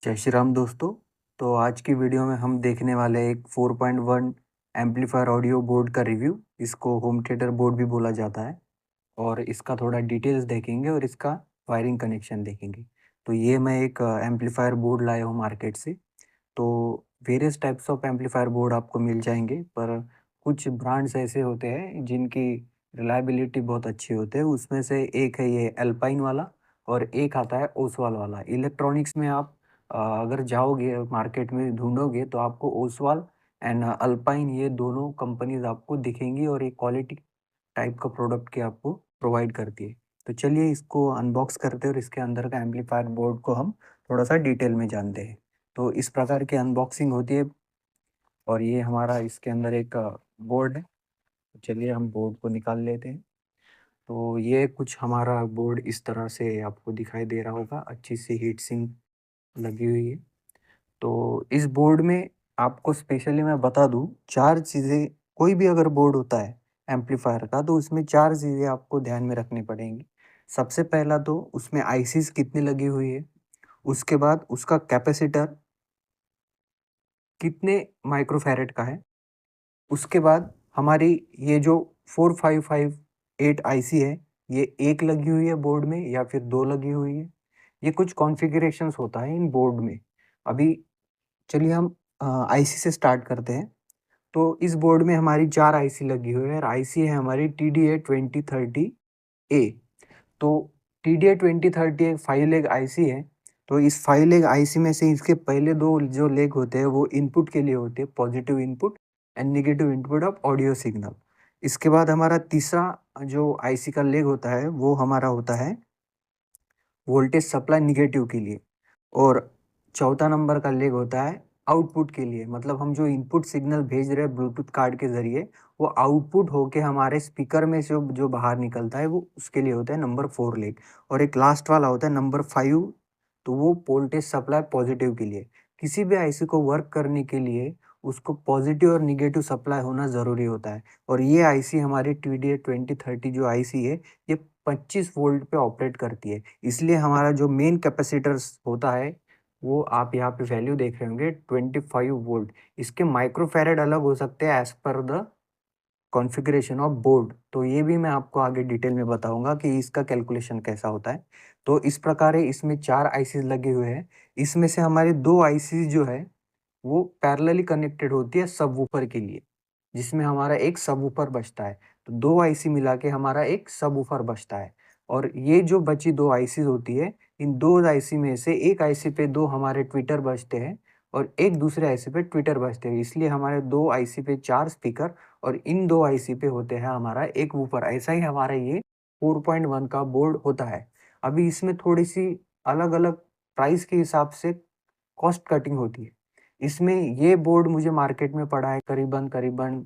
जय श्री राम दोस्तों। तो आज की वीडियो में हम देखने वाले एक 4.1 एम्पलीफायर ऑडियो बोर्ड का रिव्यू। इसको होम थिएटर बोर्ड भी बोला जाता है और इसका थोड़ा डिटेल्स देखेंगे और इसका वायरिंग कनेक्शन देखेंगे। तो ये मैं एक एम्पलीफायर बोर्ड लाया हूँ मार्केट से। तो various types of amplifier board आपको मिल जाएंगे, पर कुछ ब्रांड्स ऐसे होते हैं जिनकी रिलायबिलिटी बहुत अच्छी होते हैं। उसमें से एक है ये एल्पाइन वाला और एक आता है ओसवाल वाला। इलेक्ट्रॉनिक्स में आप अगर जाओगे मार्केट में ढूंढोगे तो आपको ओसवाल एंड अल्पाइन ये दोनों कंपनीज आपको दिखेंगी और ये क्वालिटी टाइप का प्रोडक्ट की आपको प्रोवाइड करती है। तो चलिए इसको अनबॉक्स करते हैं और इसके अंदर का एम्पलीफायर बोर्ड को हम थोड़ा सा डिटेल में जानते हैं। तो इस प्रकार की अनबॉक्सिंग होती है और ये हमारा इसके अंदर एक बोर्ड है। तो चलिए हम बोर्ड को निकाल लेते हैं। तो ये कुछ हमारा बोर्ड इस तरह से आपको दिखाई दे रहा होगा, अच्छी सी हीट सिंक लगी हुई है। तो इस बोर्ड में आपको स्पेशली मैं बता दूं, चार चीज़ें, कोई भी अगर बोर्ड होता है एम्पलीफायर का तो उसमें चार चीज़ें आपको ध्यान में रखनी पड़ेंगी। सबसे पहला तो उसमें आईसीज कितनी लगी हुई है, उसके बाद उसका कैपेसिटर कितने माइक्रोफैरेड का है, उसके बाद हमारी ये जो 4558 आईसी है, ये एक लगी हुई है बोर्ड में या फिर दो लगी हुई है। ये कुछ कॉन्फ़िगरेशंस होता है इन बोर्ड में। अभी चलिए हम आईसी से स्टार्ट करते हैं। तो इस बोर्ड में हमारी 4 आईसी लगी हुई है और आईसी है हमारी TDA 2030 ए। तो TDA 2030 एक 5 लेग आईसी है। तो इस 5 लेग आईसी में से इसके पहले दो जो लेग होते हैं वो इनपुट के लिए होते हैं, positive input and negative input of audio signal. इसके बाद हमारा तीसरा जो आईसी का लेग होता है वो हमारा होता है वोल्टेज सप्लाई निगेटिव के लिए। और चौथा नंबर का लेग होता है आउटपुट के लिए, मतलब हम जो इनपुट सिग्नल भेज रहे हैं ब्लूटूथ कार्ड के ज़रिए, वो आउटपुट होके हमारे स्पीकर में से जो जो बाहर निकलता है वो उसके लिए होता है नंबर 4 लेग। और एक लास्ट वाला होता है नंबर 5, तो वो वोल्टेज सप्लाई पॉजिटिव के लिए। किसी भी आईसी को वर्क करने के लिए उसको पॉजिटिव और निगेटिव सप्लाई होना ज़रूरी होता है। और ये आईसी हमारी TDA 2030 जो आईसी है, ये 25 वोल्ट पे ऑपरेट करती है। इसलिए हमारा जो मेन कैपेसिटर्स होता है वो आप यहाँ पे वैल्यू देख रहे होंगे 25 वोल्ट। इसके माइक्रोफैरेड अलग हो सकते हैं as per the configuration of board. तो ये भी मैं आपको आगे डिटेल में बताऊंगा कि इसका कैलकुलेशन कैसा होता है। तो इस प्रकार है, इसमें 4 आईसीज लगे हुए हैं। इसमें से हमारे 2 आईसीज जो है वो पैरेलली कनेक्टेड होती है सबवूफर के लिए, जिसमें हमारा एक सबवूफर बचता है। तो 2 आईसी मिला के हमारा एक सबवूफर बचता है। और ये जो बची 2 आईसीज होती है, इन 2 आईसी में से एक आईसी पे 2 हमारे ट्विटर बजते हैं और एक दूसरे आईसी पे ट्विटर बजते हैं। इसलिए हमारे 2 आईसी पे 4 स्पीकर और इन 2 आईसी पे होते हैं हमारा एक वूफर। ऐसा ही हमारा ये 4.1 का बोर्ड होता है। अभी इसमें थोड़ी-सी अलग-अलग प्राइस के हिसाब से कॉस्ट कटिंग होती है। इसमें ये बोर्ड मुझे मार्केट में पड़ा है करीबन-करीबन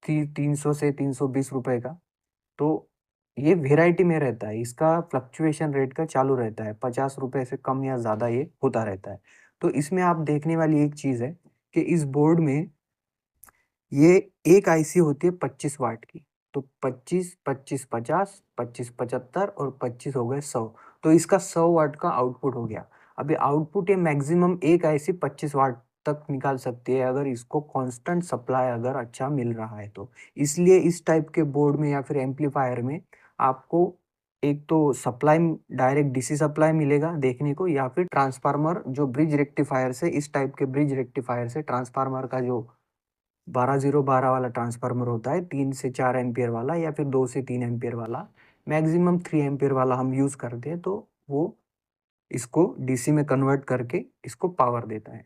300 से 320 रुपए का। तो ये वैरायटी में रहता है, इसका फ्लक्चुएशन रेट का चालू रहता है, 50 रुपए से कम या ज़्यादा ये होता रहता है। तो इसमें आप देखने वाली एक चीज़ है कि इस बोर्ड में ये एक आईसी होती है 25 वाट की। तो 25, 25, 50, 25, 75 और 25 हो गए 100। तो इसका 100 वाट का आउटपुट हो गया। अभी आउटपुट ये मैक्सिमम एक आईसी 25 वाट तक निकाल सकती है अगर इसको कांस्टेंट सप्लाई अगर अच्छा मिल रहा है तो। इसलिए इस टाइप के बोर्ड में या फिर एम्पलीफायर में आपको एक तो सप्लाई डायरेक्ट डीसी सप्लाई मिलेगा देखने को, या फिर ट्रांसफार्मर जो ब्रिज रेक्टिफायर से, इस टाइप के ब्रिज रेक्टिफायर से ट्रांसफार्मर का जो 12-0-12 वाला ट्रांसफार्मर होता है, 3 से 4 एम्पीयर वाला या फिर 2 से 3 एम्पीयर वाला, मैक्सिमम 3 एम्पीयर वाला हम यूज़ करते हैं, तो वो इसको डीसी में कन्वर्ट करके इसको पावर देता है।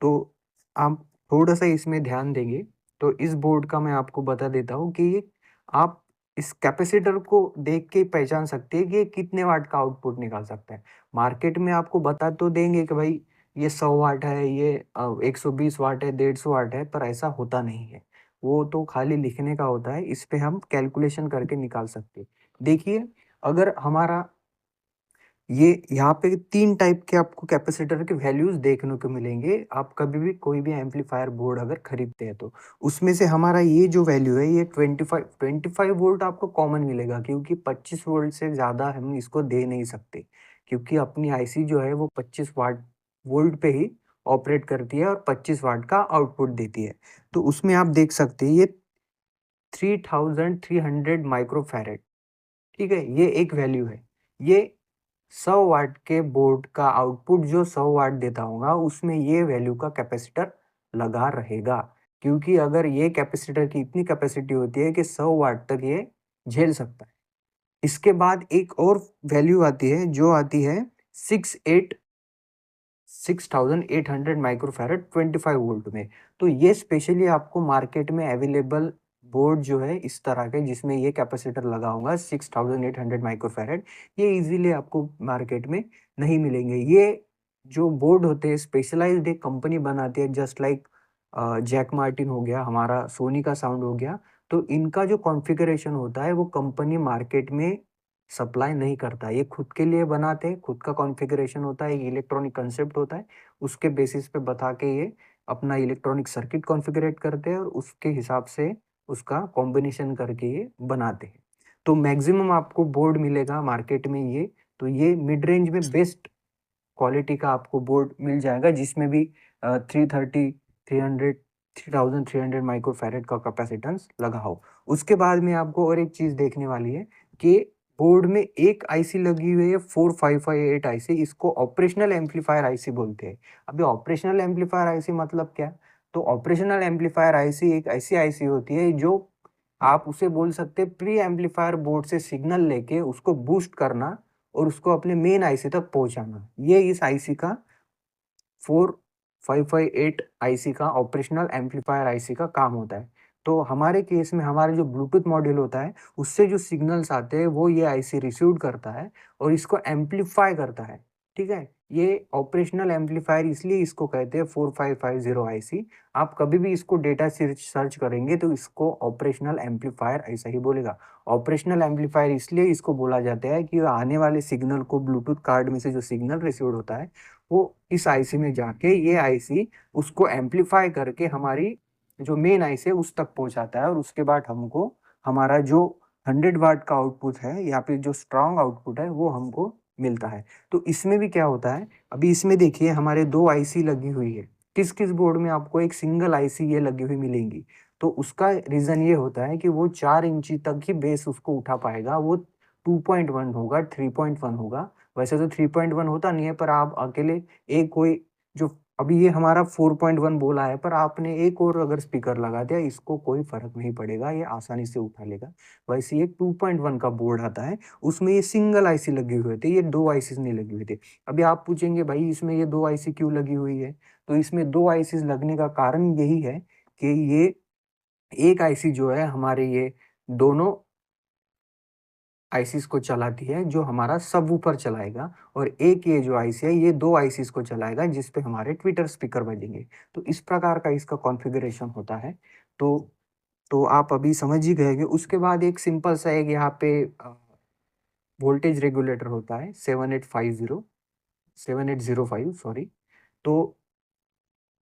तो आप थोड़ा-सा इसमें ध्यान देंगे, तो इस बोर्ड का मैं आपको बता देता हूँ कि ये आप इस कैपेसिटर को देख के पहचान सकते हैं कि ये कितने वाट का आउटपुट निकाल सकता है। मार्केट में आपको बता तो देंगे कि भाई ये 100 वाट है, ये 120 वाट है, 150 वाट है, पर ऐसा होता नहीं है। वो तो खाली लिखने का होता है, इस पे हम कैलकुलेशन करके निकाल सकते हैं। देखिए, अगर हमारा ये यहाँ पे 3 टाइप के आपको कैपेसिटर के वैल्यूज़ देखने को मिलेंगे, आप कभी भी कोई भी एम्पलीफायर बोर्ड अगर खरीदते हैं तो। उसमें से हमारा ये जो वैल्यू है ये 25 वोल्ट आपको कॉमन मिलेगा, क्योंकि 25 वोल्ट से ज़्यादा हम इसको दे नहीं सकते। क्योंकि अपनी आईसी जो है वो 25 वाट वोल्ट पे ही ऑपरेट करती है और 25 वाट का आउटपुट देती है। तो उसमें आप देख सकते हैं ये 3300 माइक्रोफैरेड, ठीक है? ये एक वैल्यू है। ये 100 वाट के बोर्ड का आउटपुट जो 100 वाट देता होगा, उसमें ये वैल्यू का कैपेसिटर लगा रहेगा। क्योंकि अगर ये कैपेसिटर की इतनी कैपेसिटी होती है कि 100 वाट तक ये झेल सकता है। इसके बाद एक और वैल्यू आती है जो आती है 6800 माइक्रोफैरड 25 वोल्ट में। तो ये स्पेशली आपको मार्केट में अवेलेबल बोर्ड जो है इस तरह के जिसमें ये कैपेसिटर लगा होगा 6800 माइक्रोफैरड, ये इजीली आपको मार्केट में नहीं मिलेंगे। ये जो बोर्ड होते हैं स्पेशलाइज्ड एक कंपनी बनाती है, जस्ट लाइक जैक मार्टिन हो गया, हमारा सोनी का साउंड हो गया। तो इनका जो कॉन्फ़िगरेशन होता है वो कंपनी मार्केट में सप्लाई नहीं करता। ये खुद के लिए बनाते हैं, खुद का कॉन्फ़िगरेशन होता है, एक इलेक्ट्रॉनिक कंसेप्ट होता है, उसके बेसिस पे बता के ये अपना इलेक्ट्रॉनिक सर्किट कॉन्फ़िगरेट करते हैं और उसके हिसाब से उसका कॉम्बिनेशन करके ये बनाते हैं। तो मैक्सिमम आपको बोर्ड मिलेगा मार्केट में ये, तो ये मिड रेंज में बेस्ट क्वालिटी का आपको बोर्ड मिल जाएगा जिसमें भी 330, 300, 3300 माइक्रोफैरेड का कैपेसिटेंस लगा हो। उसके बाद में आपको और एक चीज़ देखने वाली है कि बोर्ड में एक आईसी लगी हुई है 4558 आईसी, इसको ऑपरेशनल एम्पलीफायर आईसी बोलते हैं। अभी ऑपरेशनल एम्पलीफायर आईसी मतलब क्या? तो ऑपरेशनल एम्पलीफायर आईसी एक ऐसी आईसी होती है जो आप उसे बोल सकते हैं प्री एम्पलीफायर बोर्ड से सिग्नल लेके उसको बूस्ट करना और उसको अपने मेन आईसी तक पहुंचाना। ये इस आईसी का 4558 आईसी का ऑपरेशनल एम्पलीफायर आईसी का काम होता है। तो हमारे केस में हमारा जो ब्लूटूथ मॉड्यूल होता है, उससे जो सिग्नल्स आते हैं वो ये आईसी रिसीव करता है और इसको एम्पलीफाई करता है, ठीक है? ये ऑपरेशनल एम्पलीफायर इसलिए इसको कहते हैं 4550 आईसी। आप कभी भी इसको डेटा सर्च सर्च करेंगे तो इसको ऑपरेशनल एम्पलीफायर ऐसा ही बोलेगा। ऑपरेशनल एम्पलीफायर इसलिए इसको बोला जाता है कि आने वाले सिग्नल को ब्लूटूथ कार्ड में से जो सिग्नल रिसीव्ड होता है, वो इस आईसी में जाके ये आईसी उसको एम्पलीफाई करके हमारी जो मेन आईसी है उस तक पहुंचाता है और उसके बाद हमको हमारा जो 100 वाट का आउटपुट है या फिर जो स्ट्रॉन्ग आउटपुट है वो हमको मिलता है। तो इसमें भी क्या होता है, अभी इसमें देखिए हमारे 2 आईसी लगी हुई है। किस-किस बोर्ड में आपको एक सिंगल आईसी ये लगी हुई मिलेंगी। तो उसका रीज़न ये होता है कि वो 4 इंची तक ही बेस उसको उठा पाएगा। वो 2.1 होगा, 3.1 होगा। वैसे तो 3.1 होता नहीं है, पर आप अकेले एक कोई जो अभी ये हमारा 4.1 बोला है, पर आपने एक और अगर स्पीकर लगा दिया, इसको कोई फ़र्क नहीं पड़ेगा, ये आसानी से उठा लेगा। वैसे ये 2.1 का बोर्ड आता है, उसमें ये सिंगल आईसी लगी हुए थे, ये 2 आईसीज़ नहीं लगी हुई थी। अभी आप पूछेंगे भाई इसमें ये 2 आईसी क्यों लगी हुई है? तो इसमें 2 आईसीज़ लगने का कारण यही है कि ये एक आईसी जो है हमारे ये दोनों आईसीज़ को चलाती है जो हमारा सबवूफ़र चलाएगा और एक ये जो आईसी है ये 2 आईसीज़ को चलाएगा जिस पे हमारे ट्विटर स्पीकर बजेंगे। तो इस प्रकार का इसका कॉन्फ़िगरेशन होता है। तो तो आप अभी समझ ही गए होंगे। उसके बाद एक सिंपल सा एक यहाँ पे वोल्टेज रेगुलेटर होता है 7805 सॉरी। तो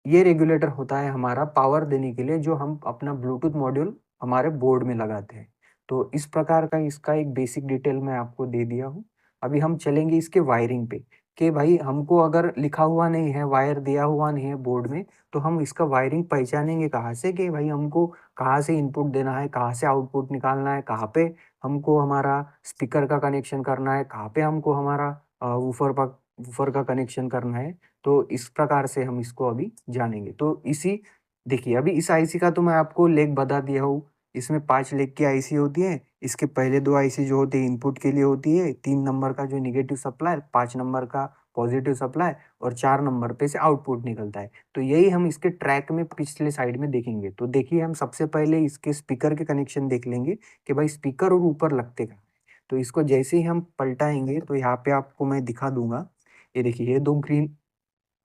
ये रेगुलेटर होता है हमारा पावर देने के लिए जो हम अपना ब्लूटूथ मॉड्यूल हमारे बोर्ड में लगाते हैं। तो इस प्रकार का इसका एक बेसिक डिटेल मैं आपको दे दिया हूँ। अभी हम चलेंगे इसके वायरिंग पे कि भाई हमको अगर लिखा हुआ नहीं है, वायर दिया हुआ नहीं है बोर्ड में, तो हम इसका वायरिंग पहचानेंगे कहाँ से कि भाई हमको कहाँ से इनपुट देना है, कहाँ से आउटपुट निकालना है, कहाँ पे हमको हमारा स्पीकर का कनेक्शन करना है, कहाँ पे हमको हमारा वूफर का कनेक्शन करना है। तो इस प्रकार से हम इसको अभी जानेंगे। तो इसी देखिए अभी इस आईसी का तो मैं आपको लेग बता दिया हूँ। इसमें 5 लेग की आईसी होती है। इसके पहले 2 आईसी जो होती है इनपुट के लिए होती है। 3 नंबर का जो नेगेटिव सप्लाई, 5 नंबर का पॉजिटिव सप्लाई और 4 नंबर पे से आउटपुट निकलता है। तो यही हम इसके ट्रैक में पिछले साइड में देखेंगे। तो देखिए हम सबसे पहले इसके स्पीकर के कनेक्शन देख लेंगे कि भाई स्पीकर और ऊपर लगते कहाँ हैं। तो इसको जैसे ही हम पलटाएँगे तो यहाँ पे आपको मैं दिखा दूँगा। ये देखिए ये 2 ग्रीन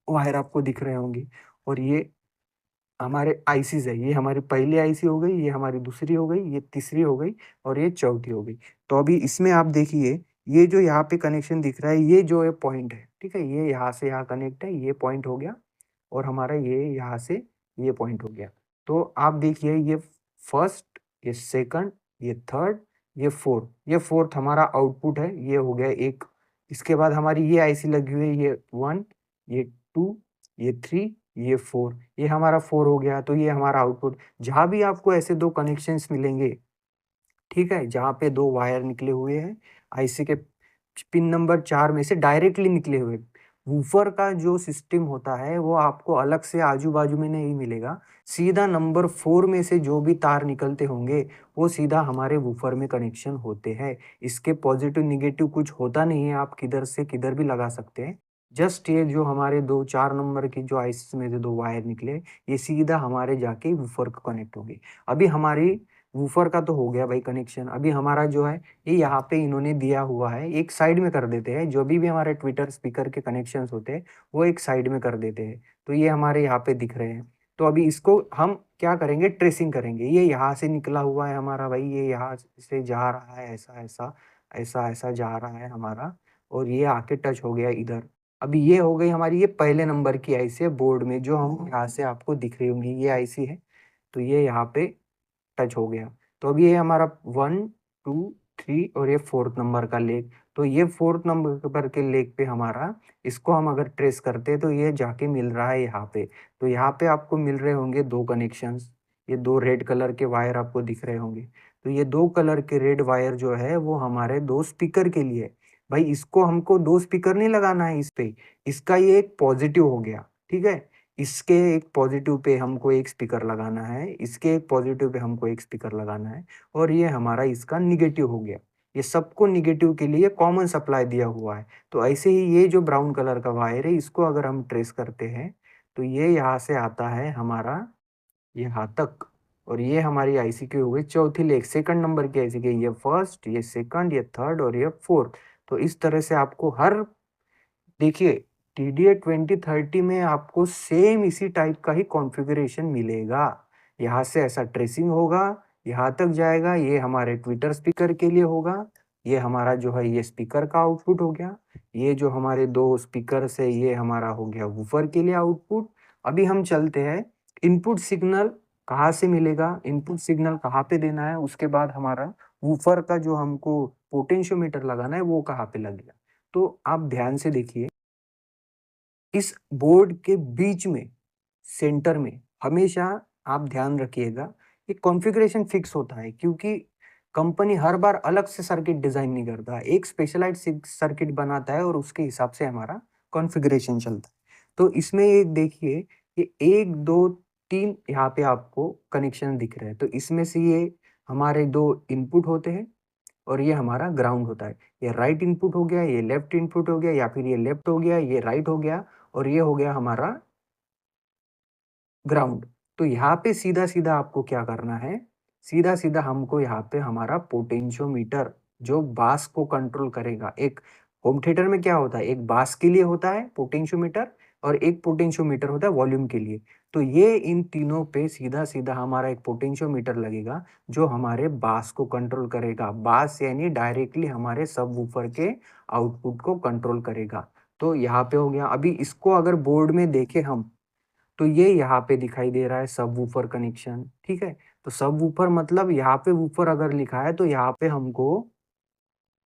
वायर आपको दिख रहे होंगे और ये हमारे आईसीज़ है। ये हमारी पहली आईसी हो गई, ये हमारी दूसरी हो गई, ये तीसरी हो गई और ये चौथी हो गई। तो अभी इसमें आप देखिए ये जो यहाँ पे कनेक्शन दिख रहा है, ये जो है पॉइंट है, ठीक है? ये यहाँ से यहाँ कनेक्ट है, ये पॉइंट हो गया और हमारा ये यहाँ से ये पॉइंट हो गया। तो आप देखिए ये फर्स्ट, ये सेकंड, ये थर्ड, ये फोर्थ हमारा आउटपुट है, ये हो गया एक। इसके बाद हमारी ये आईसी लगी हुई है, ये 1, ये 2, ये 3, ये 4, ये हमारा 4 हो गया, तो ये हमारा आउटपुट। जहाँ भी आपको ऐसे 2 कनेक्शंस मिलेंगे, ठीक है? जहाँ पे 2 वायर निकले हुए हैं, आईसी के पिन नंबर 4 में से डायरेक्टली निकले हुए। वूफर का जो सिस्टम होता है, वो आपको अलग से आजू-बाजू में नहीं मिलेगा। सीधा नंबर 4 में से जो भी तार निकलते होंगे, वो सीधा हमारे वूफर में कनेक्शन होते हैं। इसके पॉज़िटिव नेगेटिव कुछ होता नहीं है, आप किधर से किधर भी लगा सकते हैं। जस्ट ये जो हमारे 2 4 नंबर की जो आईसी में से 2 वायर निकले, ये सीधा हमारे जाके वूफर को कनेक्ट होंगे। अभी हमारी वूफर का तो हो गया भाई कनेक्शन, अभी हमारा जो है ये यहाँ पे इन्होंने दिया हुआ है, एक साइड में कर देते हैं, जो भी हमारे ट्विटर स्पीकर के कनेक्शंस होते हैं, वो एक साइड में कर देते हैं। तो ये हमारे यहाँ पे दिख रहे हैं। तो अभी इसको हम क्या करेंगे, ट्रेसिंग करेंगे। ये यहाँ से निकला हुआ है हमारा भाई, ये यहाँ से जा रहा है, ऐसा-ऐसा, ऐसा-ऐसा जा रहा है हमारा, और ये आके टच हो गया इधर। अभी ये हो गई हमारी ये पहले नंबर की आईसी है बोर्ड में, जो हम यहाँ से आपको दिख रही होंगी, ये आईसी है। तो ये यहाँ पे टच हो गया। तो अभी ये हमारा 1, 2, 3 और ये 4th नंबर का लेग। तो ये 4th नंबर के लेग पे हमारा, इसको हम अगर ट्रेस करते हैं तो ये जाके मिल रहा है यहाँ पे। तो यहाँ पे आपको मिल रहे होंगे 2 कनेक्शंस, ये 2 रेड कलर के वायर आपको दिख रहे होंगे। तो ये 2 कलर के रेड वायर जो है वो हमारे 2 स्पीकर के लिए है। भाई इसको हमको 2 स्पीकर नहीं लगाना है इस पे, इसका ये एक पॉज़िटिव हो गया, ठीक है? इसके एक पॉजिटिव पे हमको एक स्पीकर लगाना है, इसके एक पॉजिटिव पे हमको एक स्पीकर लगाना है, और ये हमारा इसका नेगेटिव हो गया। ये सबको नेगेटिव के लिए कॉमन सप्लाई दिया हुआ है। तो ऐसे ही ये जो ब्राउन कलर का वायर है, इसको अगर हम ट्रेस करते हैं, तो ये यहाँ से आता है हमारा यहाँ तक, और ये हमारी आईसी की हो गई चौथी लेग, सेकंड नंबर की आईसी की। ये फर्स्ट, ये सेकंड, ये थर्ड और ये फोर्थ। तो इस तरह से आपको हर, देखिए, टीडीए 2030 में आपको सेम इसी टाइप का ही कॉन्फ़िगरेशन मिलेगा। यहाँ से ऐसा ट्रेसिंग होगा, यहाँ तक जाएगा, ये हमारे ट्विटर स्पीकर के लिए होगा, ये हमारा जो है ये स्पीकर का आउटपुट हो गया, ये जो हमारे 2 स्पीकर्स है ये हमारा हो गया वूफर के लिए आउटपुट। अभी हम चलते हैं, इनपुट सिग्नल कहाँ से मिलेगा, इनपुट सिग्नल कहाँ पे देना है, उसके बाद हमारा वूफर का जो हमको पोटेंशियोमीटर लगाना है वो कहाँ पे लगेगा। तो आप ध्यान से देखिए, इस बोर्ड के बीच में, सेंटर में हमेशा आप ध्यान रखिएगा, ये कॉन्फ़िगरेशन फिक्स होता है, क्योंकि कंपनी हर बार अलग से सर्किट डिज़ाइन नहीं करता है, एक स्पेशलाइज्ड सर्किट बनाता है और उसके हिसाब से हमारा कॉन्फ़िगरेशन चलता है। तो इसमें ये देखिए, ये 1, 2, 3 यहाँ पे आपको कनेक्शन दिख रहे हैं। तो इसमें से ये हमारे 2 इनपुट होते हैं और ये हमारा ग्राउंड होता है। ये राइट इनपुट हो गया, ये लेफ्ट इनपुट हो गया, या फिर ये लेफ्ट हो गया, ये राइट हो गया, और ये हो गया हमारा ग्राउंड। तो यहाँ पे सीधा-सीधा आपको क्या करना है, सीधा-सीधा हमको यहाँ पे हमारा पोटेंशियोमीटर, जो बास को कंट्रोल करेगा। एक होम थिएटर में क्या होता है, एक बास के लिए होता है पोटेंशियोमीटर, और एक पोटेंशियोमीटर होता है वॉल्यूम के लिए। तो ये इन तीनों पे सीधा-सीधा हमारा एक पोटेंशियोमीटर लगेगा, जो हमारे बास को कंट्रोल करेगा। बास यानी डायरेक्टली हमारे सबवूफर के आउटपुट को कंट्रोल करेगा। तो यहाँ पे हो गया। अभी इसको अगर बोर्ड में देखें हम, तो ये यहाँ पे दिखाई दे रहा है सबवूफर कनेक्शन, ठीक है? तो सबवूफर मतलब यहाँ पे वूफर अगर लिखा है, तो यहाँ पे हमको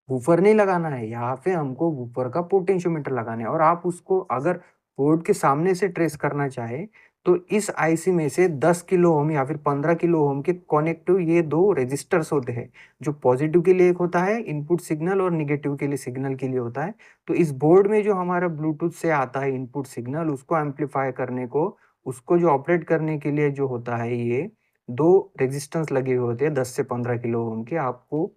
वूफर नहीं लगाना है, यहाँ पे हमको वूफर का पोटेंशियोमीटर लगाना है, और आप उसको अगर बोर्ड के सामने से ट्रेस करना चाहें, तो इस आईसी में से 10 किलो ओम या फिर 15 किलो ओम के कनेक्टिव ये 2 रेजिस्टर्स होते हैं, जो पॉजिटिव के लिए एक होता है इनपुट सिग्नल और नेगेटिव के लिए सिग्नल के लिए होता है। तो इस बोर्ड में जो हमारा ब्लूटूथ से आता है इनपुट सिग्नल, उसको एम्प्लीफाई करने को, उसको जो ऑपरेट करने के लिए जो होता है, ये 2 रेजिस्टेंस लगे हुए होते हैं 10 से 15 किलो ओम के, आपको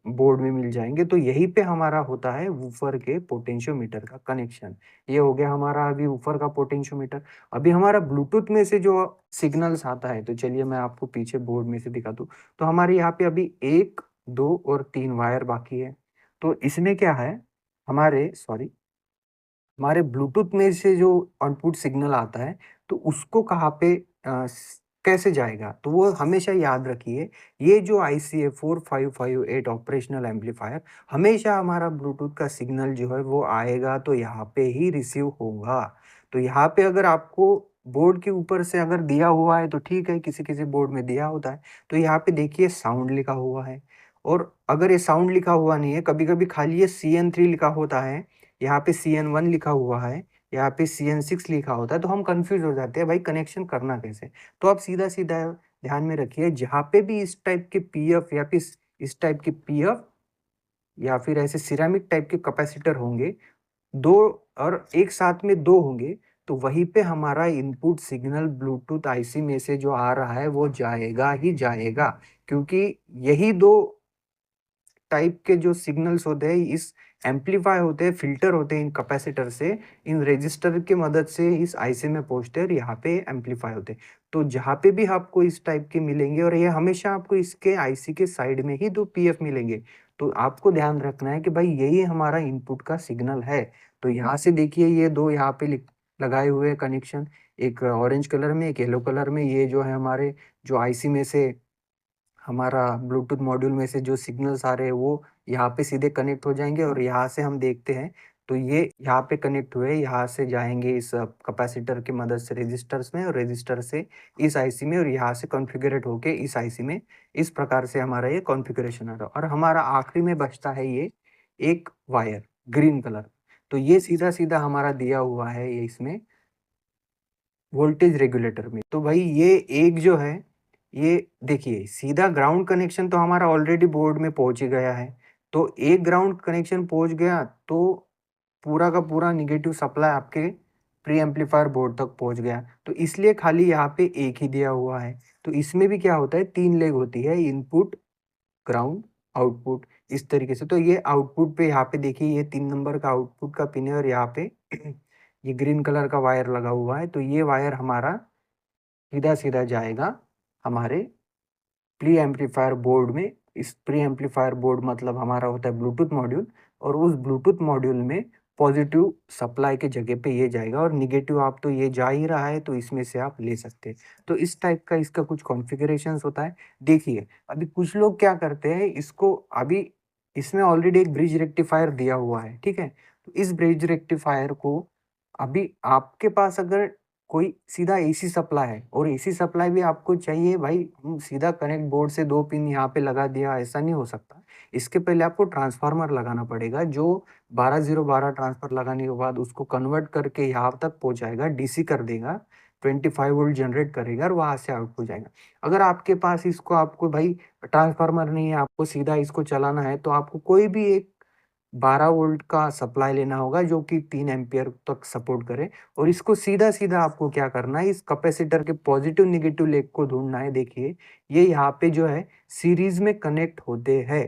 बोर्ड में मिल जाएँगे। तो यहीं पे हमारा होता है वूफर के पोटेंशियोमीटर का कनेक्शन। ये हो गया हमारा अभी वूफर का पोटेंशियोमीटर। अभी हमारा ब्लूटूथ में से जो सिग्नल्स आता है, तो चलिए मैं आपको पीछे बोर्ड में से दिखा दूँ। तो हमारे यहाँ पे अभी 1, 2 और 3 वायर बाकी है। तो इसमें क्या है, हमारे ब्लूटूथ में से जो आउटपुट सिग्नल आता है, तो उसको कहाँ पे कैसे जाएगा? तो वो हमेशा याद रखिए, ये जो आईसी है 4558 ऑपरेशनल एम्पलीफायर, हमेशा हमारा ब्लूटूथ का सिग्नल जो है वो आएगा तो यहाँ पे ही रिसीव होगा। तो यहाँ पे अगर आपको बोर्ड के ऊपर से अगर दिया हुआ है तो ठीक है, किसी-किसी बोर्ड में दिया होता है। तो यहाँ पे देखिए साउंड लिखा हुआ है, और अगर ये साउंड लिखा हुआ नहीं है, कभी-कभी खाली ये CN3 लिखा होता है, यहाँ पे CN1 लिखा हुआ है, यहाँ पे CN6 लिखा होता है तो हम कंफ्यूज हो जाते हैं भाई कनेक्शन करना कैसे। तो आप सीधा-सीधा ध्यान में रखिए, जहाँ पे भी इस टाइप के पीएफ या फिर इस टाइप के पीएफ या फिर ऐसे सिरेमिक टाइप के कैपेसिटर होंगे, 2 और एक साथ में 2 होंगे, तो वहीं पे हमारा इनपुट सिग्नल ब्लूटूथ आईसी में से जो आ रहा है वो जाएगा ही जाएगा। क्योंकि यही 2 टाइप के जो सिग्नल्स होते हैं इस एम्पलीफाई होते हैं, फ़िल्टर होते हैं इन कैपेसिटर से, इन रेज़िस्टर की मदद से इस आईसी में पहुँचते हैं और यहाँ पे एम्पलीफाई होते हैं। तो जहाँ पे भी आपको इस टाइप के मिलेंगे और ये हमेशा आपको इसके आईसी के साइड में ही 2 पीएफ मिलेंगे। तो आपको ध्यान रखना है कि भाई यही हमारा इनपुट का सिग्नल है। तो यहाँ से देखिए ये 2 यहाँ पे लगाए हुए हैं कनेक्शन, एक ऑरेंज कलर में, एक येलो कलर में। ये जो है हमारे जो आईसी में से हमारा ब्लूटूथ मॉड्यूल में से जो सिग्नल्स आ रहे हैं वो यहाँ पे सीधे कनेक्ट हो जाएँगे और यहाँ से हम देखते हैं तो ये यहाँ पे कनेक्ट हुए, यहाँ से जाएँगे इस कैपेसिटर की मदद से रेज़िस्टर्स में और रेज़िस्टर से इस आईसी में और यहाँ से कॉन्फ़िगरेट होके इस आईसी में। इस प्रकार से हमारा ये कॉन्फ़िगरेशन आ रहा है और हमारा आखिरी में बचता है ये एक वायर ग्रीन कलर। तो ये सीधा-सीधा हमारा दिया हुआ है ये इसमें वोल्टेज रेगुलेटर में। तो भाई ये एक जो है, ये देखिए सीधा ग्राउंड कनेक्शन तो हमारा ऑलरेडी बोर्ड में पहुँच ही गया है। तो एक ग्राउंड कनेक्शन पहुँच गया तो पूरा का पूरा नेगेटिव सप्लाई आपके प्री एम्पलीफायर बोर्ड तक पहुँच गया। तो इसलिए खाली यहाँ पे एक ही दिया हुआ है। तो इसमें भी क्या होता है 3 लेग होती है, इनपुट, ग्राउंड, आउटपुट इस तरीके से। तो ये आउटपुट पे यहाँ पे देखिए ये 3 नंबर का आउटपुट का पिन है और यहाँ पे ये ग्रीन कलर का वायर लगा हुआ है। तो ये वायर हमारा सीधा-सीधा जाएगा हमारे प्री एम्पलीफायर बोर्ड में। इस प्री एम्पलीफायर बोर्ड मतलब हमारा होता है ब्लूटूथ मॉड्यूल और उस ब्लूटूथ मॉड्यूल में पॉजिटिव सप्लाई के जगह पे ये जाएगा और नेगेटिव आप तो ये जा ही रहा है तो इसमें से आप ले सकते हैं। तो इस टाइप का इसका कुछ कॉन्फ़िगरेशंस होता है। देखिए, अभी कुछ लोग क्या करते हैं इसको अभी इसमें ऑलरेडी एक ब्रिज रेक्टिफायर दिया हुआ है, ठीक है? तो इस ब्रिज रेक्टिफायर को अभी आपके पास अगर कोई सीधा एसी सप्लाई है और एसी सप्लाई भी आपको चाहिए भाई सीधा कनेक्ट बोर्ड से 2 पिन यहाँ पे लगा दिया, ऐसा नहीं हो सकता। इसके पहले आपको ट्रांसफार्मर लगाना पड़ेगा जो 12012 ट्रांसफर लगाने के बाद उसको कन्वर्ट करके यहाँ तक पहुँचाएगा, डीसी कर देगा, 25 वोल्ट जनरेट करेगा और वहाँ से आउट हो जाएगा। अगर आपके पास इसको आपको भाई ट्रांसफार्मर नहीं है, आपको सीधा इसको चलाना है तो आपको कोई भी एक 12 वोल्ट का सप्लाई लेना होगा जो कि 3 एम्पीयर तक सपोर्ट करे और इसको सीधा-सीधा आपको क्या करना है, इस कैपेसिटर के पॉजिटिव नेगेटिव लेग को ढूँढना है। देखिए, ये यहाँ पे जो है सीरीज़ में कनेक्ट होते हैं,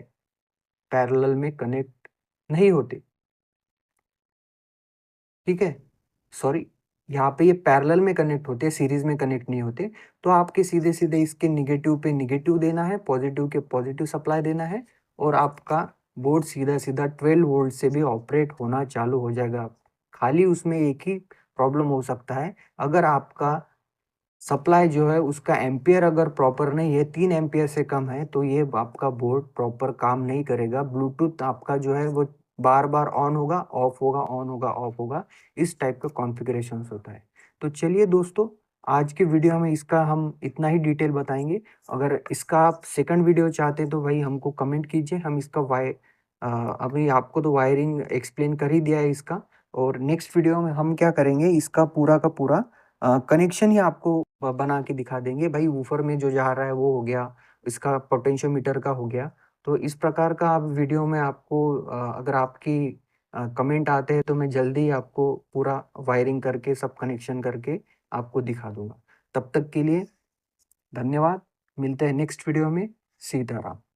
पैरेलल में कनेक्ट नहीं होते, ठीक है? सॉरी, यहाँ पे ये पैरेलल में कनेक्ट होते हैं, सीरीज़ में कनेक्ट नहीं होते। तो आपके सीधे-सीधे इसके नेगेटिव पे नेगेटिव देना है, पॉजिटिव के पॉजिटिव सप्लाई देना है और आपका बोर्ड सीधा-सीधा 12 वोल्ट से भी ऑपरेट होना चालू हो जाएगा। खाली उसमें एक ही प्रॉब्लम हो सकता है, अगर आपका सप्लाई जो है उसका एम्पीयर अगर प्रॉपर नहीं है, 3 एम्पीयर से कम है, तो ये आपका बोर्ड प्रॉपर काम नहीं करेगा। ब्लूटूथ आपका जो है वो बार-बार ऑन होगा, ऑफ होगा, ऑन होगा, ऑफ होगा। इस टाइप का कॉन्फ़िगरेशंस होता है। तो चलिए दोस्तों, आज के वीडियो में इसका हम इतना ही डिटेल बताएँगे। अगर इसका आप सेकंड वीडियो चाहते हैं तो भाई हमको कमेंट कीजिए, हम इसका अभी आपको तो वायरिंग एक्सप्लेन कर ही दिया है इसका और नेक्स्ट वीडियो में हम क्या करेंगे इसका पूरा का पूरा कनेक्शन ही आपको बना के दिखा देंगे। भाई वूफ़र में जो जा रहा है वो हो गया, इसका पोटेंशियोमीटर का हो गया। तो इस प्रकार का आप वीडियो में आपको अगर आपकी कमेंट आते हैं तो मैं जल्दी ही आपको पूरा वायरिंग करके सब कनेक्शन करके आपको दिखा दूँगा। तब तक के लिए धन्यवाद। मिलते हैं नेक्स्ट वीडियो में। सीताराम।